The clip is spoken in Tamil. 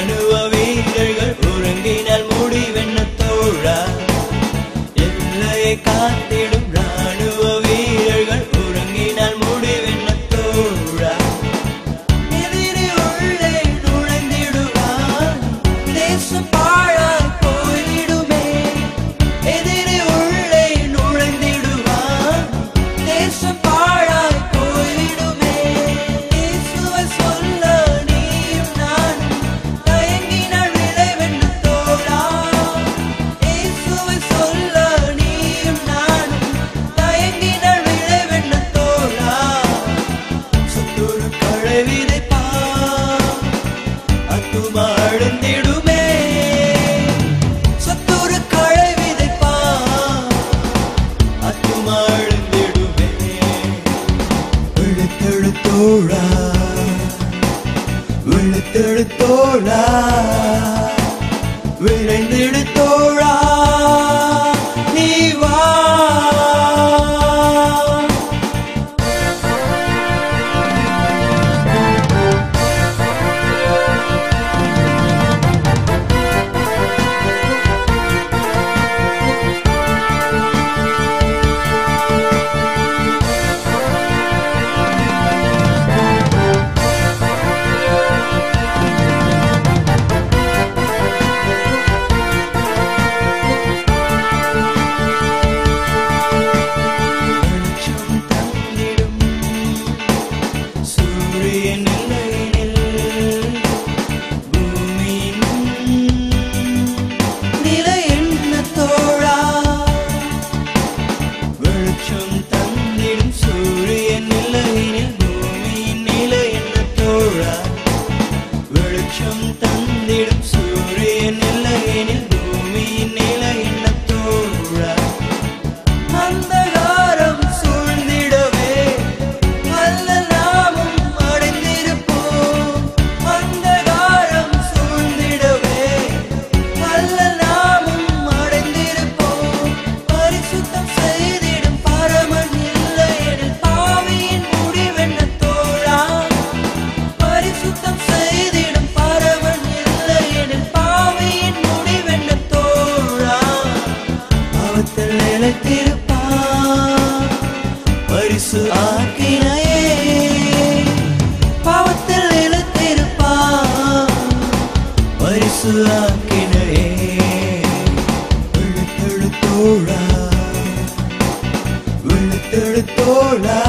ராணுவ வீரர்கள் உறங்கினால் முடிவென்ன தோழா எல்லையை காத்திடும் ராணுவ வீரர்கள் உறங்கினால் முடிவென்ன தோழா எதிரி உள்ளே நுழைந்திடுவான் தேசம் பாழாய் போய்விடுமே எதிரி உள்ளே நுழைந்திடுவான் தேசம் பாழாய் போய்விடுமே இயேசுவை சொல்ல நீயும் நானும் தயங்கினால் விளைவென்ன தோழா இயேசுவை சொல்ல நீயும் நானும் தயங்கினால் விளைவென்ன தோழா சத்துரு களை விதைப்பான் ஆத்துமா அழுந்திடுமே சத்துரு களை விதைப்பான் ஆத்துமா அழுந்திடுமே விழுத்தெழு தோழா விழுத்தெழு தோழா விளைந்திடு தோழா நீ வா வெளிச்சம் தந்திடும் சூரியன் இல்லையெனில் பூமியின் நிலை என்ன தோழா வெளிச்சம் தந்திடும் சூரியன் இல்லையெனில் பூமியின் நிலை என்ன தோழா வெளிச்சம் தந்திடும் சூரியன் இல்லையெனில் பூமியின் நிலை என்ன தோழா அந்தகாரம் சூழ்ந்திடவே அல்ல நாமும் அடைந்திருப்போம் அந்தகாரம் சூழ்ந்திடவே அல்ல நாமும் அடைந்திருப்போம் பரிசுத்தம் செய்திடும் பரமன் இல்லையெனில் பாவியின் முடிவென்ன தோழா பரிசுத்தம் செய்திடும் பரமன் இல்லையெனில் பாவியின் முடிவென்ன தோழா பாவத்தில் நிலைத்திருப்பான் பரிசு ஆக்கினையே பாவத்தில் நிலைத்திருப்பான் பரிசு ஆக்கினையே விழுத்தெழு தோழா விழுத்தெழு தோழா